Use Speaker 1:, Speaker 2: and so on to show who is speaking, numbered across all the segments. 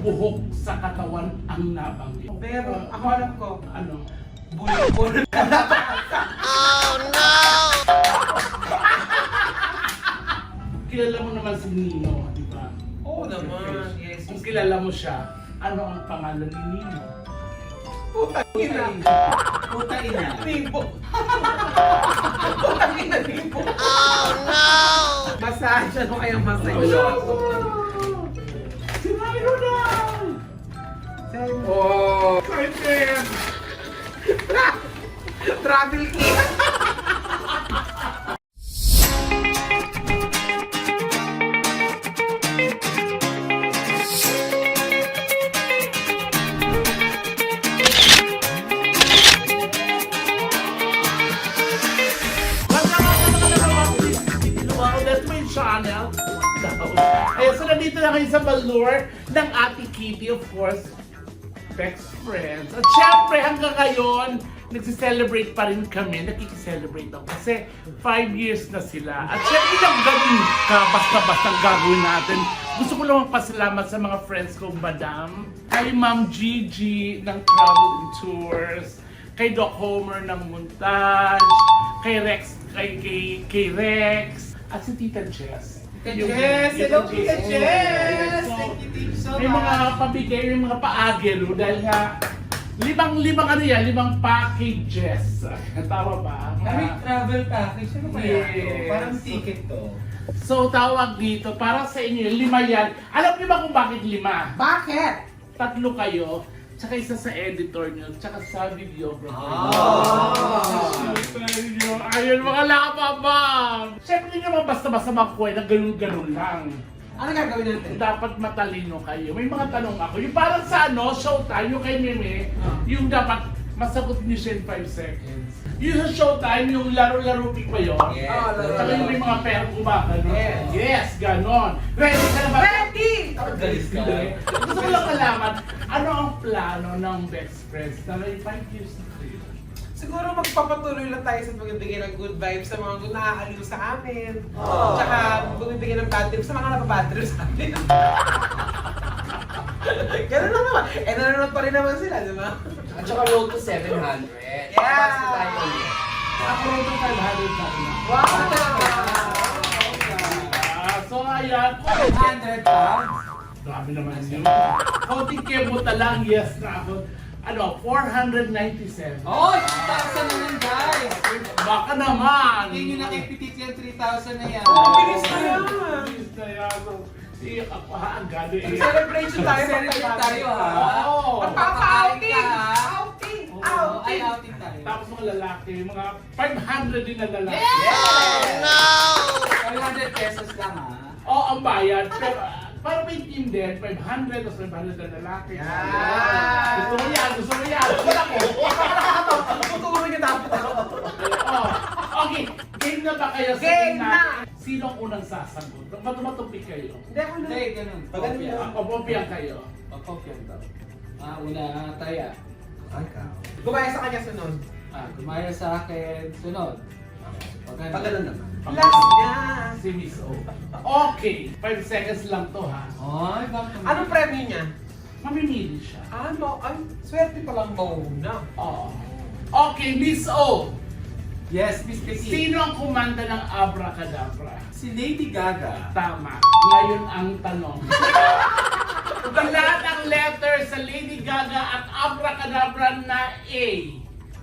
Speaker 1: buhok sa katawan ang nabanggit.
Speaker 2: Pero ako alam ko,
Speaker 1: Ano?
Speaker 2: bulibol.
Speaker 1: Kilala mo naman si Nino, di ba?
Speaker 2: Oo naman, yes.
Speaker 1: Kung kilala mo siya, ano ang pangalan ni Nino?
Speaker 2: Puta ina.
Speaker 3: Puta ina.
Speaker 2: Libo. Puta ina, libo. Massage, ano kayang massage?
Speaker 1: Si Ryan na!
Speaker 2: Oh,
Speaker 1: Excited!
Speaker 2: travel kit.
Speaker 1: That's my channel. Ayan, so nandito na kayo sa Balur ng Ate Kitty, of course, best friends. At syempre, hanggang ngayon, nagsiselebrate pa rin kami. Nakikiselebrate ako kasi 5 years na sila. At syempre, lang ganun ka, basta-basta gagawin natin. Gusto ko lang magpasalamat sa mga friends ko, Madam. Kay Ma'am Gigi ng Travel and Tours. Kay Doc Homer ng Montage. Kay Rex, kay Rex. At si Tita Jess.
Speaker 2: Jess! Hello, Tita Jess!
Speaker 1: So,
Speaker 2: Thank you, thank you so
Speaker 1: may mga
Speaker 2: much.
Speaker 1: pabigay, may mga paagelo dahil nga limang ano yan, limang packages. Tama ba?
Speaker 3: Kami travel package. Ano ba yan?
Speaker 1: Yes.
Speaker 3: Parang ticket to.
Speaker 1: So tawag dito, para sa inyo, 5 yan. Alam niyo ba kung bakit 5?
Speaker 2: Bakit?
Speaker 1: 3 kayo, tsaka isa sa editor nyo, tsaka sa videographer. Ayun, mga lakapabang! Siyempre hindi naman basta-basta makuha na ganun-ganun lang.
Speaker 2: Ano gagawin natin?
Speaker 1: Dapat matalino kayo. May mga tanong ako. Yung parang sa ano, showtime, yung kay Meme, yung dapat masagot niyo siya in 5 seconds. Yung sa showtime, yung laro-laro pick ba yun?
Speaker 3: Yes.
Speaker 2: Oh, laro.
Speaker 1: Saka yung may mga pera gumagano.
Speaker 2: Yes.
Speaker 1: Yes, ganon. Ready ka na ba?
Speaker 2: Ready!
Speaker 3: Galis ka.
Speaker 1: Gusto ko lang malaman, ano ang plano ng best friends na may 5 years na kayo?
Speaker 2: Siguro magpapatuloy lang tayo sa pagbibigay ng good vibes sa mga naaaliw sa amin. Tsaka bumibigay ng bad trip sa mga napabad trip sa amin. Ganun lang naman. Eh, nanonood pa rin naman sila, di ba?
Speaker 3: At saka road to 700.
Speaker 2: Yeah.
Speaker 3: Basta tayo ulit.
Speaker 1: Ako rin itong 500 na rin.
Speaker 2: Wow!
Speaker 1: So ayan,
Speaker 3: 100 pounds.
Speaker 1: grabe naman yun. Konting kebuta lang, yes na ako. Ano, 497.
Speaker 3: Oh, 3,000 naman guys.
Speaker 1: Baka naman.
Speaker 3: Hindi nyo nakipitit yan, 3,000 na yan.
Speaker 2: Oh, bilis na yan.
Speaker 1: Bilis na yan. So, ako ha, ang gado eh.
Speaker 2: Celebration tayo.
Speaker 3: Celebrate tayo ha.
Speaker 1: Oo.
Speaker 2: Magpapa-outing!
Speaker 3: Kakain ka, ha?
Speaker 2: Outing!
Speaker 3: Oo, ay
Speaker 2: Outing!
Speaker 3: outing tayo.
Speaker 1: Tapos mga lalaki, mga 500 din na lalaki.
Speaker 3: Yes! 500 pesos lang ha.
Speaker 1: Oo, ang bayad. Pero para may team din, 500 o 500 na lalaki.
Speaker 2: Yan.
Speaker 1: Gusto mo yan, gusto mo yan. Gusto mo.
Speaker 2: Tutulungan niyo dapat ako.
Speaker 1: Oh, okay, game na ba kayo sa
Speaker 2: Game
Speaker 1: game
Speaker 2: na!
Speaker 1: natin? Sino ang unang sasagot? Matumatupi kayo.
Speaker 2: Hindi ako na.
Speaker 3: Hindi, ganun.
Speaker 2: Pagano
Speaker 3: Kopya.
Speaker 1: Kopya kayo.
Speaker 3: Kopya daw. Una tayo.
Speaker 2: Gumaya sa kanya sunod.
Speaker 3: Gumaya sa akin, sunod.
Speaker 4: Pagano naman.
Speaker 2: Last niya.
Speaker 1: Si Miss O. Okay, 5 seconds lang to ha.
Speaker 3: Ay, bakit?
Speaker 2: Anong premyo niya?
Speaker 1: Mamimili siya.
Speaker 2: Ano? Ay, swerte palang mauna.
Speaker 1: Oo. Okay, Miss O.
Speaker 3: Yes, Miss Petit.
Speaker 1: Sino ang kumanda ng Abracadabra?
Speaker 3: Si Lady Gaga.
Speaker 1: Tama. Ngayon ang tanong. Lahat ang letter sa Lady Gaga at Abracadabra na A.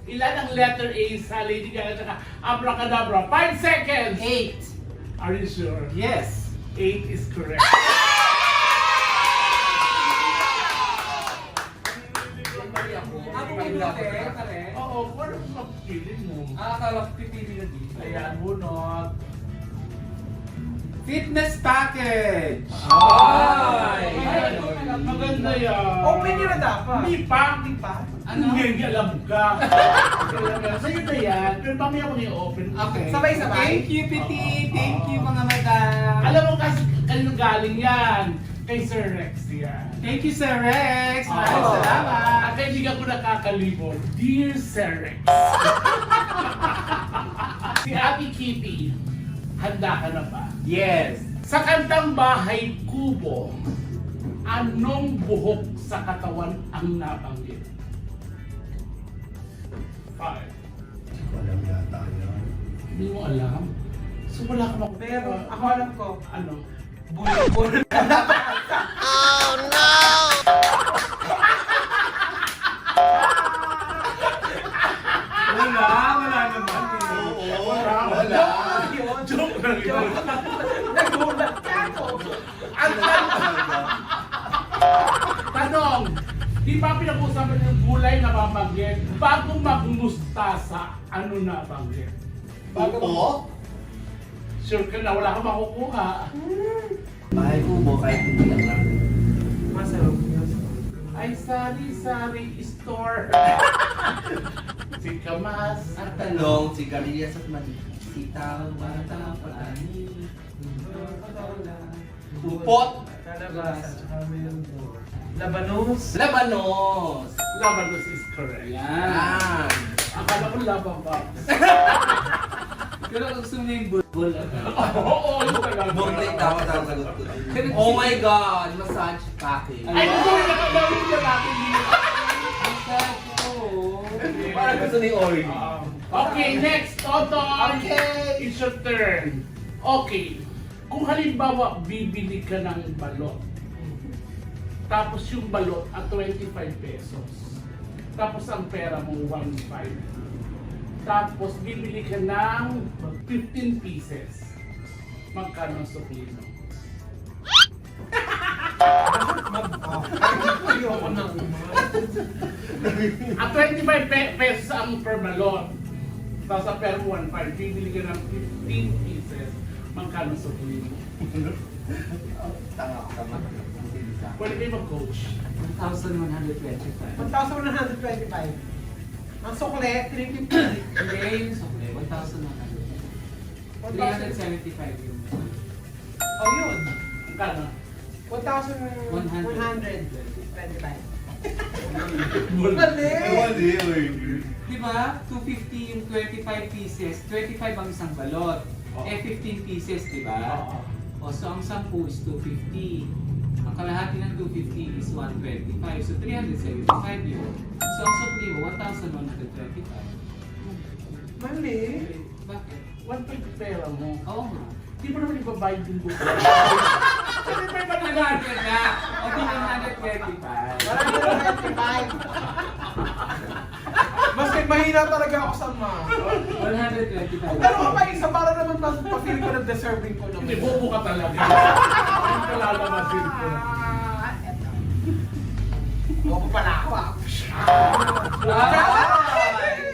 Speaker 1: Ilan ang letter A sa Lady Gaga at Abracadabra? 5 seconds!
Speaker 3: 8.
Speaker 1: Are you sure?
Speaker 3: Yes.
Speaker 1: 8 is correct.
Speaker 3: Ako pare.
Speaker 1: Oo, kung ano ang feeling mo?
Speaker 3: Akala ko pipili na dito.
Speaker 1: Ayan, bunot.
Speaker 3: Fitness package!
Speaker 1: Ay!
Speaker 3: Ay!
Speaker 1: Maganda yan.
Speaker 2: Open niyo na dapat.
Speaker 1: Hindi pa.
Speaker 2: Hindi pa.
Speaker 1: Ano? Hindi, alam ka. Sa'yo na yan. Pero mamaya ko na i-open.
Speaker 3: Okay.
Speaker 2: Sabay-sabay?
Speaker 3: Thank you, Petit. Thank you, mga madam.
Speaker 1: Alam mo kasi kanino galing yan. Kay Sir Rex yan.
Speaker 3: Thank you, Sir Rex. Maraming
Speaker 1: Oo.
Speaker 3: salamat.
Speaker 1: Ang kaibigan ko nakakalimot. Dear Sir Rex. Si Ate Kitty, handa ka na ba?
Speaker 3: Yes.
Speaker 1: Sa kantang Bahay Kubo, Anong buhok sa katawan ang nabanggit? 5.
Speaker 4: Walang yata yan.
Speaker 1: Hindi mo alam? So wala ka makukuha.
Speaker 2: Pero ako alam ko,
Speaker 1: Ano?
Speaker 2: bulbul.
Speaker 3: Wala naman eh.
Speaker 4: Oo,
Speaker 1: Wala.
Speaker 2: Yun.
Speaker 1: Joke lang yun.
Speaker 2: Nagulat ka ako.
Speaker 1: Ang tanong, di ba pinag-usapan yung gulay na mabanggit? Bago magmustasa, ano na banggit?
Speaker 4: Upo?
Speaker 1: Sure ka na wala kang makukuha.
Speaker 4: Bahay ubo kahit hindi lang lang.
Speaker 2: Masarap yun.
Speaker 1: Ay, sari-sari store. Si Kamas.
Speaker 4: At talong, sigarilyas at mani. Sitaw, bata, patani. Upot!
Speaker 2: Kalabasa. Labanos.
Speaker 4: Labanos!
Speaker 1: Labanos is correct.
Speaker 3: Yan.
Speaker 4: Yan!
Speaker 1: Akala ko labang ba?
Speaker 3: Pero kung gusto mo yung bulbul,
Speaker 1: Oo, yung talaga.
Speaker 4: Bumalik daw ang sasagot ko. Oh my God! Massage package.
Speaker 1: Ay, gusto ko nakagawin niya natin dito.
Speaker 4: Parang gusto ni Ori.
Speaker 1: Okay, next, Totoy.
Speaker 4: Okay.
Speaker 1: It's your turn. Okay. Kung halimbawa, bibili ka ng balot. Tapos yung balot at 25 pesos. Tapos ang pera mo 1.5. Tapos bibili ka ng 15 pieces. Magkano ang sukli mo?
Speaker 2: Ayoko na.
Speaker 1: At 25 pesos ang per balot. Tapos ang pera mo 1.5. Bibili ka ng 15 pieces. Magkano ang sukli mo?
Speaker 4: Tanga ka naman.
Speaker 1: Pwede kayo mag-coach.
Speaker 3: 1,125.
Speaker 2: 1,125. Ang sukle, 350.
Speaker 3: Hindi yung sukle, 1,100. 375 yun.
Speaker 2: Oh, yun.
Speaker 1: Magkano?
Speaker 2: 1,125.
Speaker 3: Di ba? 250 yung 25 pieces. 25 ang isang balot.
Speaker 1: Oo.
Speaker 3: Eh, 15 pieces, di ba?
Speaker 1: Oo.
Speaker 3: O, so ang 10 is 250. Ang kalahati ng 250 is 125. So, 375 yun. So, ang sukli mo, 1,125.
Speaker 2: Mali.
Speaker 3: Bakit?
Speaker 1: 1.5 pera mo.
Speaker 3: Oo nga.
Speaker 1: Di mo naman ibabayad yung buko. Hindi pa iba
Speaker 3: 100 na! O, di 125.
Speaker 2: Mas mahina talaga ako sa math.
Speaker 3: 125.
Speaker 2: Pero pa isa para naman pa-feel ko na deserving ko
Speaker 1: Hindi,
Speaker 2: naman.
Speaker 1: bobo ka talaga. Hindi ka lalamasin ko.
Speaker 2: Bobo pala ako ah.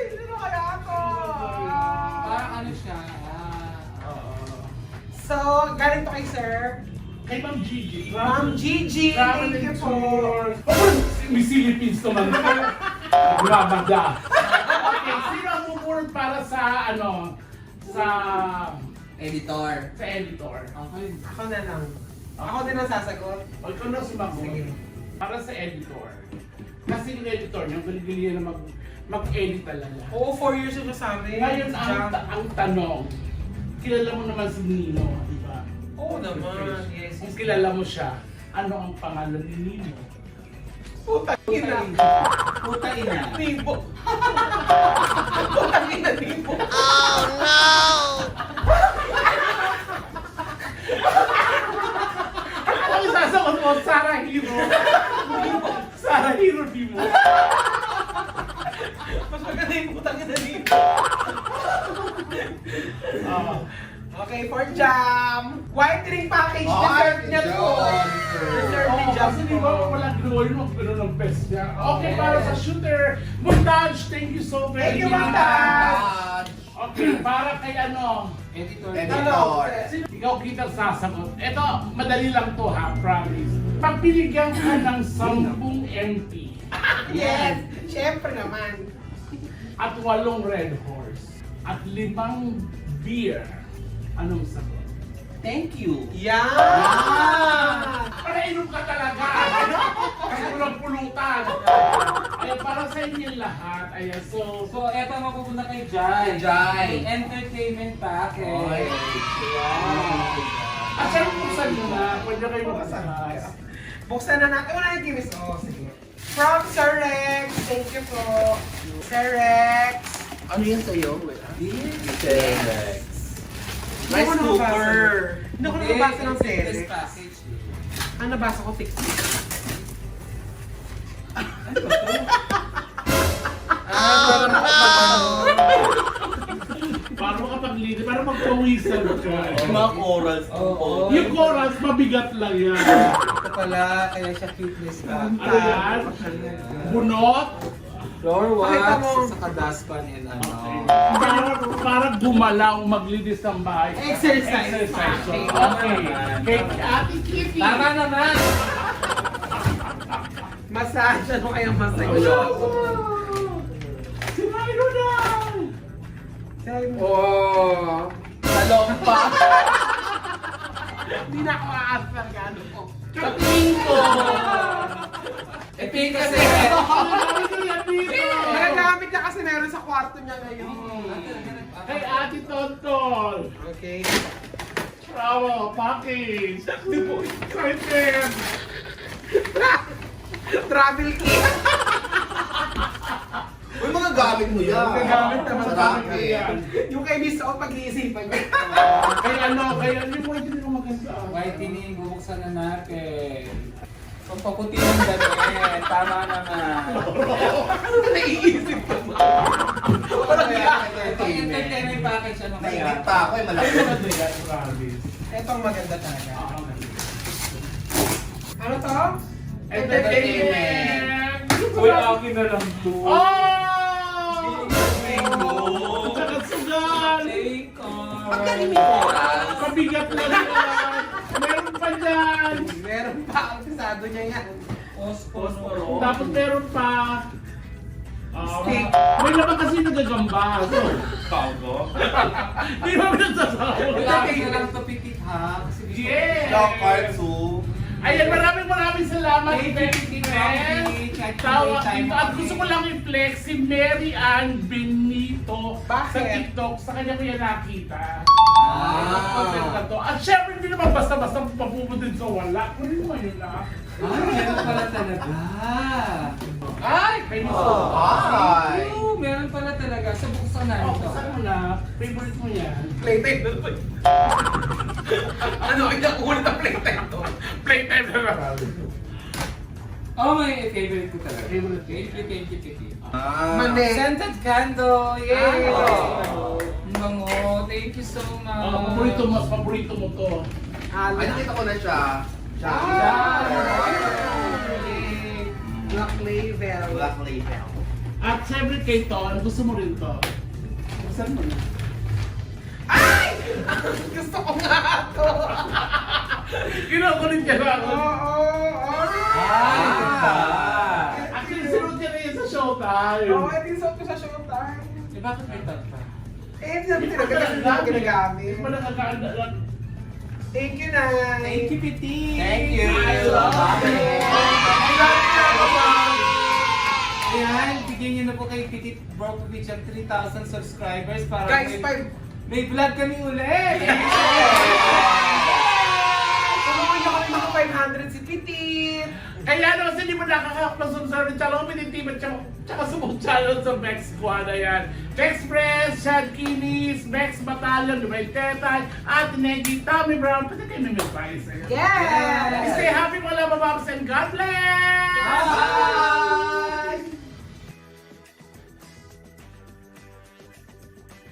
Speaker 2: Sino kaya ako?
Speaker 3: Parang ano siya,
Speaker 2: So, galing to kay sir.
Speaker 1: Kay Ma'am Gigi.
Speaker 2: Ma'am Gigi,
Speaker 1: Travel
Speaker 2: thank you
Speaker 1: and
Speaker 2: po.
Speaker 1: tours. May Philippines naman. Grabaga. Okay, sino ang pupulot para sa ano? Sa
Speaker 4: Editor.
Speaker 1: editor.
Speaker 3: okay.
Speaker 2: Ako na lang. Ako din ang sasagot.
Speaker 1: O ikaw na sumagot.
Speaker 2: Sige.
Speaker 1: Para sa editor. Kasi yung editor niya, galing na mag-edit talaga.
Speaker 2: Oo, 4 years na siya sa amin.
Speaker 1: Ngayon, ang tanong, kilala mo naman si Nino, di ba?
Speaker 2: Oo naman, yes.
Speaker 1: Kung kilala mo siya, ano ang pangalan ni Nino?
Speaker 2: Puta ina.
Speaker 3: Puta ina.
Speaker 2: Nibo. Puta ina, Nibo.
Speaker 1: Ano ang sasagot mo? Sarah Hero. Sarah Hero, di mo.
Speaker 2: Mas maganda yung putang ina, Nibo. Okay, for jam. Whitening package, dessert niya to. Dessert ni
Speaker 1: Oo,
Speaker 2: jam
Speaker 1: kasi di
Speaker 2: to.
Speaker 1: ba wala ginawa yun ang gano'n ng best niya. Okay, para sa shooter, Montage, thank you so very
Speaker 2: Thank you,
Speaker 1: much.
Speaker 2: Montage.
Speaker 1: Okay, para kay ano,
Speaker 3: Editor.
Speaker 4: Editor.
Speaker 1: ikaw kita sasagot. Ito, madali lang to ha, promise. Pag binigyan ka ng 10 MP
Speaker 2: Yes, syempre naman.
Speaker 1: at 8 Red Horse at 5 beer, anong sagot?
Speaker 4: Thank you.
Speaker 2: Yan!
Speaker 1: Para inom ka talaga! Ano? Kasi walang pulutan. Ay, para sa inyo lahat. Ayan, so...
Speaker 3: So, eto mapupunta kay Jai.
Speaker 4: Jai.
Speaker 3: Yung entertainment package.
Speaker 4: Oy.
Speaker 3: Wow.
Speaker 1: At siya buksan nyo na, pwede kayo magbukas.
Speaker 2: Buksan na natin. Wala yung gimis. Oh, sige. From Sir Rex. Thank you po. Sir Rex.
Speaker 1: Ano yan sa'yo?
Speaker 4: Serex.
Speaker 2: Hindi ako
Speaker 4: Rice
Speaker 2: nakabasa.
Speaker 4: cooker.
Speaker 2: Hindi ako nakabasa ng
Speaker 3: This
Speaker 2: Serex.
Speaker 3: package.
Speaker 2: Ang nabasa ko, fix.
Speaker 1: Para makapag-lead, para magpawisan ka.
Speaker 4: Mga corals.
Speaker 3: Oo.
Speaker 1: Yung chorus, mabigat lang yan.
Speaker 2: Ito pala, kaya siya cuteness ka.
Speaker 1: Ano yan? Bunot?
Speaker 3: Floor
Speaker 2: Pakita
Speaker 3: wax,
Speaker 2: mo.
Speaker 3: saka dustpan and ano.
Speaker 1: Para gumalaw, maglinis ng bahay.
Speaker 2: Exercise.
Speaker 1: Exercise.
Speaker 2: Okay.
Speaker 1: Okay. Kay Ate Kitty.
Speaker 3: Tama naman!
Speaker 2: Massage. Ano kayang massage?
Speaker 1: Sinabi ko na!
Speaker 2: Oh.
Speaker 3: Talong pa!
Speaker 2: Hindi na ako aasar gano'n ko.
Speaker 1: Katingin ko!
Speaker 3: Ito yung kasi...
Speaker 1: Sinabi ko yan dito!
Speaker 2: Nagagamit niya kasi meron sa kwarto niya ngayon.
Speaker 1: Kay Ate Tontol!
Speaker 2: Okay.
Speaker 1: Bravo! Package! Excited!
Speaker 2: Travel kit.
Speaker 4: Uy, mga gamit mo yan.
Speaker 2: Gagamit naman
Speaker 4: Sarap
Speaker 2: talaga
Speaker 4: eh.
Speaker 2: yan. Yung kay Miss O, pag-iisipan ko.
Speaker 1: Kaya yung mo hindi mo maganda.
Speaker 3: Whitening, bubuksan na natin. Pampaputi ng damit, tama naman.
Speaker 2: Ano na naiisip ko ba? Walang
Speaker 3: Ito yung entertainment package, ano kaya?
Speaker 4: Nainit pa ako eh, malaki.
Speaker 2: Ito ang maganda talaga.
Speaker 1: Ah,
Speaker 2: Ano to?
Speaker 1: Entertainment!
Speaker 3: Uy, akin na lang to.
Speaker 1: Oh!
Speaker 3: Mango.
Speaker 1: Tagasugal!
Speaker 3: Bacon.
Speaker 1: Mabigat lang yan! Meron pa dyan!
Speaker 2: Meron pa. Ang pisado niya yan.
Speaker 3: Posporo.
Speaker 1: Tapos meron pa...
Speaker 2: Steak.
Speaker 1: may naman kasi nagagamba. So,
Speaker 4: Paugo.
Speaker 1: di ba nagsasawa?
Speaker 3: Wala akin na lang to pitit ha. Kasi gusto ko-
Speaker 1: Yes!
Speaker 4: Lock card soup.
Speaker 1: Ayan, maraming salamat,
Speaker 3: Thank you,
Speaker 1: Betty
Speaker 3: Betty.
Speaker 1: Friend. Tawa dito. At gusto ko lang i-flex si Mary Ann Benito sa
Speaker 2: Bakit?
Speaker 1: TikTok. Sa kanya ko yan nakita.
Speaker 3: Ah.
Speaker 1: At syempre, hindi naman basta-basta mapupunod sa wala. Kunin mo yun na.
Speaker 3: Meron pala talaga.
Speaker 1: Ay! Kayo mo.
Speaker 4: Ay.
Speaker 3: Oo, meron pala talaga. So, buksan na
Speaker 1: Oh,
Speaker 3: ito.
Speaker 1: saan mo na? Favorite mo yan.
Speaker 2: Playtime na to. Ano? Hindi ako ulit ang playtime to.
Speaker 1: Playtime na lang.
Speaker 3: Oh, may favorite ko talaga.
Speaker 1: Favorite.
Speaker 3: Thank you.
Speaker 2: Mali.
Speaker 3: Scented candle! Yay!
Speaker 2: Ah.
Speaker 3: Mango, thank you so much.
Speaker 1: Paborito mo to.
Speaker 4: Ay, nakita ko na siya. Siya.
Speaker 2: Black label.
Speaker 4: Black label.
Speaker 1: At syempre kay Ton, gusto mo rin to. Saan mo na?
Speaker 2: Ay! Gusto ko nga to.
Speaker 1: Kinukulit ka lang.
Speaker 3: Ah!
Speaker 1: Actually, sunod ka na yun sa showtime.
Speaker 2: Oo, ito yung suot ko sa showtime.
Speaker 3: Eh, bakit may tag pa?
Speaker 2: Eh, hindi namin talaga kasi hindi ako ginagamit.
Speaker 1: Hindi pa nakakaanda lang.
Speaker 2: Thank you, Nay.
Speaker 3: Thank you, Piti!
Speaker 4: Thank you.
Speaker 1: I love you.
Speaker 2: I love you, Papa.
Speaker 3: Ayan, bigyan niyo na po kay Petit Brokovich ang 3,000 subscribers para
Speaker 2: Guys,
Speaker 3: may vlog kami ulit!
Speaker 2: Tulungan niyo kami mga 500 si Petit.
Speaker 1: Kaya naman hindi mo nakaka-upload sa rin channel, pinitibat tsaka sumong channel sa Vex Squad, ayan. Vex Press, Shad Kinis, Vex Battalion, Lumay Tetay, at Negi, Tommy Brown, pati kayo may advice.
Speaker 2: Yes!
Speaker 1: Stay happy mga lamababs and God bless!
Speaker 3: Bye!